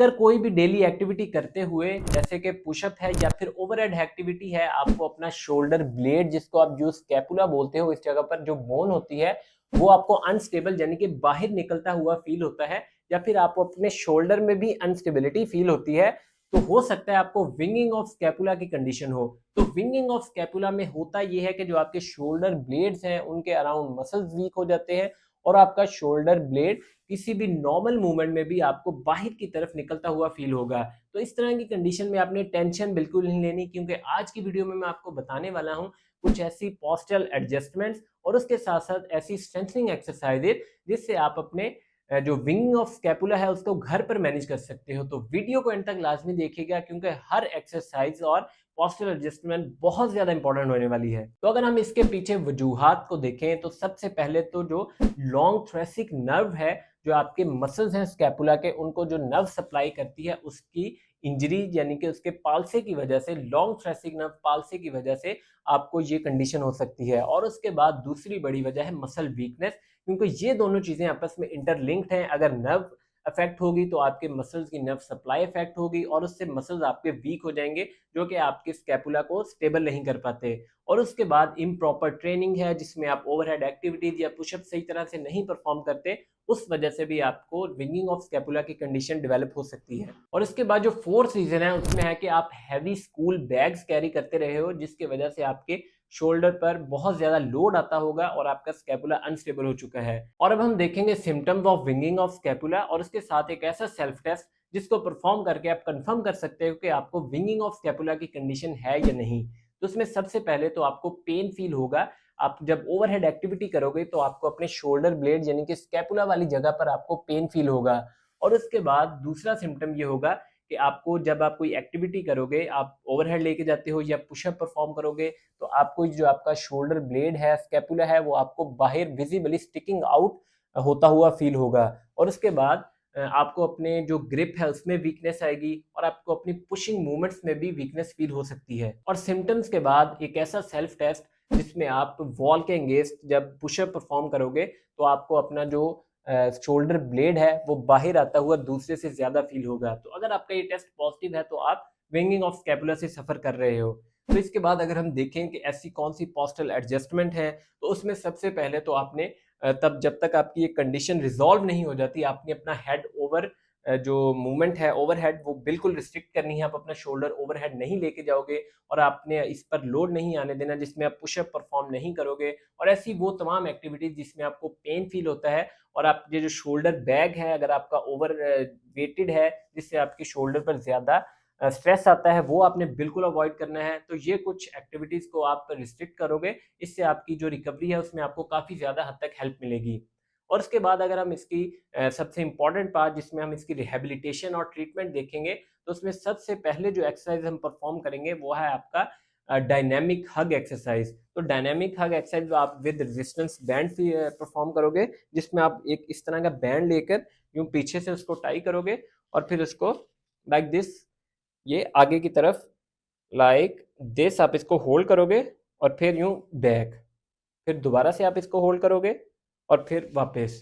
अगर कोई भी डेली एक्टिविटी करते हुए जैसे कि पुशअप है या फिर ओवरहेड एक्टिविटी है, आपको अपना शोल्डर ब्लेड जिसको आप जो स्कैपुला बोलते हो, इस जगह पर जो बोन होती है वो आपको अनस्टेबल यानी कि बाहर निकलता हुआ फील होता है, या फिर आपको अपने शोल्डर में भी अनस्टेबिलिटी फील होती है, तो हो सकता है आपको विंगिंग ऑफ स्कैपुला की कंडीशन हो। तो विंगिंग ऑफ स्कैपुला में होता यह है कि जो आपके शोल्डर ब्लेड्स हैं उनके अराउंड मसल्स वीक हो जाते हैं और आपका शोल्डर ब्लेड किसी भी नॉर्मल मूवमेंट में भी आपको बाहर की तरफ निकलता हुआ फील होगा। तो इस तरह की कंडीशन में आपने टेंशन बिल्कुल नहीं लेनी, क्योंकि आज की वीडियो में मैं आपको बताने वाला हूं कुछ ऐसी पोस्चरल एडजस्टमेंट्स और उसके साथ साथ ऐसी स्ट्रेंथनिंग एक्सरसाइजेज जिससे आप अपने जो विंगिंग ऑफ स्कैपुला है उसको घर पर मैनेज कर सकते हो। तो वीडियो को एंड तक लाजमी देखिएगा, क्योंकि हर एक्सरसाइज और पोस्चरल एडजस्टमेंट बहुत ज्यादा इंपॉर्टेंट होने वाली है। तो अगर हम इसके पीछे वजूहात को देखें तो सबसे पहले तो जो लॉन्ग थ्रेसिक नर्व है, जो आपके मसल्स हैं स्कैपुला के, उनको जो नर्व सप्लाई करती है उसकी इंजरी यानी कि उसके पालसे की वजह से, लॉन्ग थ्रेसिक नर्व पालसे की वजह से आपको ये कंडीशन हो सकती है। और उसके बाद दूसरी बड़ी वजह है मसल वीकनेस, क्योंकि ये दोनों चीजें आपस में इंटरलिंक्ड हैं। अगर नर्व अफेक्ट होगी तो आपके मसल्स की नर्व सप्लाई अफेक्ट होगी और उससे मसल्स आपके वीक हो जाएंगे, जो कि आपके स्कैपुला को स्टेबल नहीं कर पाते। और उसके बाद इम्प्रॉपर ट्रेनिंग है जिसमें आप ओवरहेड एक्टिविटीज या पुशअप सही तरह से नहीं परफॉर्म करते, उस वजह से भी आपको विंगिंग ऑफ स्कैपुला की कंडीशन डेवलप हो सकती है। और इसके बाद जो फोर्थ रीजन है उसमें है कि आप हैवी स्कूल बैग्स कैरी करते रहे हो, जिसकी वजह से आपके शोल्डर पर बहुत ज्यादा लोड आता होगा और आपका स्कैपुला अनस्टेबल हो चुका है। और अब हम देखेंगे symptoms of winging of scapula और उसके साथ एक ऐसा सेल्फ टेस्ट जिसको परफॉर्म करके आप कंफर्म कर सकते हो कि आपको विंगिंग ऑफ स्कैपुला की कंडीशन है या नहीं। तो उसमें सबसे पहले तो आपको पेन फील होगा। आप जब ओवरहेड एक्टिविटी करोगे तो आपको अपने शोल्डर ब्लेड यानी कि स्कैपुला वाली जगह पर आपको पेन फील होगा। और उसके बाद दूसरा सिम्टम ये होगा कि आपको जब आप कोई एक्टिविटी करोगे, आप ओवरहेड लेके जाते हो या पुशअप परफॉर्म करोगे, तो आपको जो आपका शोल्डर ब्लेड है, स्कैपुला है, वो आपको बाहर विजिबली स्टिकिंग आउट होता हुआ फील होगा। और उसके बाद आपको अपने जो ग्रिप है उसमें वीकनेस आएगी और आपको अपनी पुशिंग मूवमेंट्स में भी वीकनेस फील हो सकती है। और सिम्टम्स के बाद एक ऐसा सेल्फ टेस्ट जिसमें आप वॉल के अगेंस्ट जब पुशअप परफॉर्म करोगे तो आपको अपना जो शोल्डर ब्लेड है वो बाहर आता हुआ दूसरे से ज्यादा फील होगा। तो अगर आपका ये टेस्ट पॉजिटिव है तो आप विंगिंग ऑफ स्कैपुला से सफर कर रहे हो। तो इसके बाद अगर हम देखें कि ऐसी कौन सी पोस्टल एडजस्टमेंट है, तो उसमें सबसे पहले तो आपने तब जब तक आपकी ये कंडीशन रिजॉल्व नहीं हो जाती, आपने अपना हेड ओवर जो मूवमेंट है ओवरहेड वो बिल्कुल रिस्ट्रिक्ट करनी है। आप अपना शोल्डर ओवरहेड नहीं लेके जाओगे और आपने इस पर लोड नहीं आने देना जिसमें आप पुशअप परफॉर्म नहीं करोगे। और ऐसी वो तमाम एक्टिविटीज जिसमें आपको पेन फील होता है और आप ये जो शोल्डर बैग है अगर आपका ओवर वेटेड है जिससे आपके शोल्डर पर ज्यादा स्ट्रेस आता है, वो आपने बिल्कुल अवॉइड करना है। तो ये कुछ एक्टिविटीज को आप रिस्ट्रिक्ट करोगे, इससे आपकी जो रिकवरी है उसमें आपको काफी ज्यादा हद तक हेल्प मिलेगी। और उसके बाद अगर हम इसकी सबसे इंपॉर्टेंट पार्ट जिसमें हम इसकी रिहेबिलिटेशन और ट्रीटमेंट देखेंगे, तो उसमें सबसे पहले जो एक्सरसाइज हम परफॉर्म करेंगे वो है आपका डायनेमिक हग एक्सरसाइज। तो डायनेमिक हग एक्सरसाइज आप विद रेजिस्टेंस बैंड परफॉर्म करोगे, जिसमें आप एक इस तरह का बैंड लेकर यूं पीछे से उसको टाई करोगे और फिर उसको लाइक दिस, ये आगे की तरफ लाइक दिस आप इसको होल्ड करोगे और फिर यूं बैक, फिर दोबारा से आप इसको होल्ड करोगे और फिर वापस।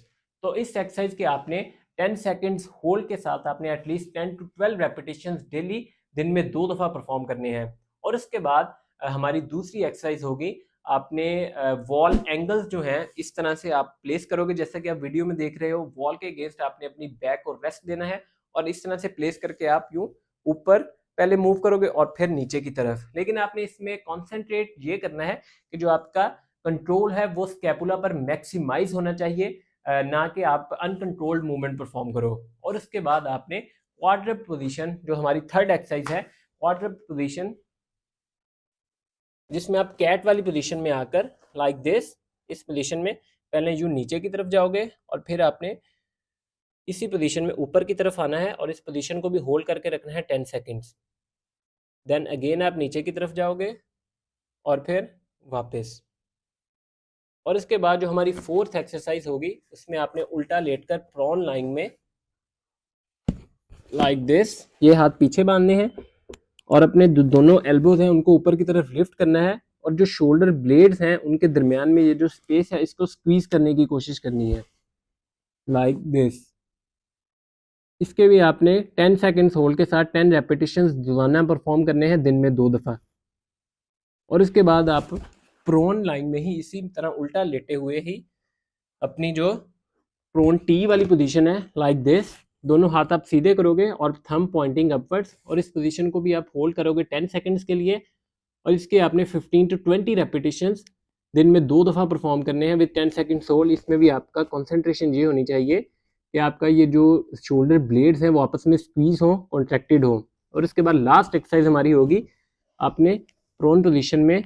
तो इस एक्सरसाइज के आपने 10 सेकेंड्स होल्ड के साथ आपने एटलीस्ट 10 to 12 रेपिटेशंस डेली दिन में 2 दफा परफॉर्म करने हैं। और उसके बाद हमारी दूसरी एक्सरसाइज होगी, आपने वॉल एंगल्स जो हैं इस तरह से आप प्लेस करोगे, जैसा कि आप वीडियो में देख रहे हो। वॉल के अगेंस्ट आपने अपनी बैक को रेस्ट देना है और इस तरह से प्लेस करके आप यूं ऊपर पहले मूव करोगे और फिर नीचे की तरफ। लेकिन आपने इसमें कॉन्सेंट्रेट ये करना है कि जो आपका कंट्रोल है वो स्कैपुला पर मैक्सिमाइज होना चाहिए, ना कि आप अनकंट्रोल्ड मूवमेंट परफॉर्म करो। और उसके बाद आपने क्वाड्रप्ट पोजीशन, जो हमारी थर्ड एक्सरसाइज है, क्वाड्रप्ट पोजीशन, जिसमें आप कैट वाली पोजीशन में आकर लाइक दिस, इस पोजीशन में पहले यूं नीचे की तरफ जाओगे और फिर आपने इसी पोजीशन में ऊपर की तरफ आना है और इस पोजीशन को भी होल्ड करके रखना है 10 सेकेंड्स। देन अगेन आप नीचे की तरफ जाओगे और फिर वापस। और इसके बाद जो हमारी फोर्थ एक्सरसाइज होगी उसमें आपने उल्टा लेटकर प्रॉन लाइन में लाइक दिस, ये हाथ पीछे बांधने हैं और अपने दोनों एल्बोज हैं उनको ऊपर की तरफ लिफ्ट करना है और जो शोल्डर ब्लेड्स हैं उनके दरमियान में ये जो स्पेस है इसको स्क्वीज करने की कोशिश करनी है लाइक दिस। इसके भी आपने 10 सेकेंड्स होल्ड के साथ 10 रेपिटेशंस रोजाना परफॉर्म करने हैं, दिन में 2 दफ़ा। और इसके बाद आप प्रोन लाइन में ही इसी तरह उल्टा लेटे हुए ही अपनी जो प्रोन टी वाली पोजीशन है, लाइक दिस, दोनों हाथ आप सीधे करोगे और थंब पॉइंटिंग अपवर्ड्स, और इस पोजीशन को भी आप होल्ड करोगे 10 सेकेंड्स के लिए। और इसके आपने 15 to 20 रेपिटेशंस दिन में 2 दफ़ा परफॉर्म करने हैं विद 10 सेकेंड्स होल्ड। इसमें भी आपका कंसंट्रेशन ये होनी चाहिए कि आपका ये जो शोल्डर ब्लेड्स हैं वो आपस में स्क्वीज हो, कॉन्ट्रैक्टेड हो। और इसके बाद लास्ट एक्सरसाइज हमारी होगी, आपने प्रोन पोजीशन में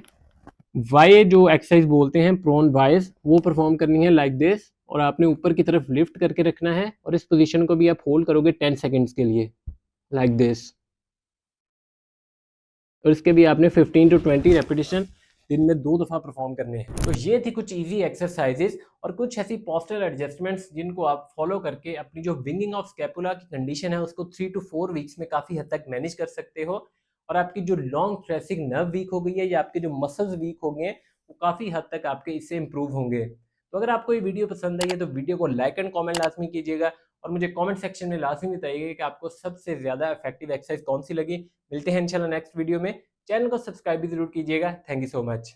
वाई जो एक्सरसाइज बोलते हैं, प्रोन वाइज, वो परफॉर्म करनी है लाइक दिस, और आपने ऊपर की तरफ लिफ्ट करके रखना है और इस पोजीशन को भी आप होल्ड करोगे 10 सेकेंड्स के लिए लाइक दिस। और इसके भी आपने 15 to 20 रेपिटेशन दिन में 2 दफ़ा परफॉर्म करने हैं। तो ये थी कुछ इजी एक्सरसाइजेस और कुछ ऐसी पोस्चरल एडजस्टमेंट्स जिनको आप फॉलो करके अपनी जो विंगिंग ऑफ स्कैपुला की कंडीशन है उसको 3 to 4 वीक्स में काफ़ी हद तक मैनेज कर सकते हो। और आपकी जो लॉन्ग थ्रेसिक नर्व वीक हो गई है या आपके जो मसल्स वीक हो गए हैं वो काफ़ी हद तक आपके इससे इंप्रूव होंगे। तो अगर आपको ये वीडियो पसंद आई है तो वीडियो को लाइक एंड कॉमेंट लाजमी कीजिएगा और मुझे कॉमेंट सेक्शन में लाजमी बताइएगा कि आपको सबसे ज़्यादा इफेक्टिव एक्सरसाइज कौन सी लगी। मिलते हैं इंशाल्लाह नेक्स्ट वीडियो में। चैनल को सब्सक्राइब भी जरूर कीजिएगा। Thank you so much.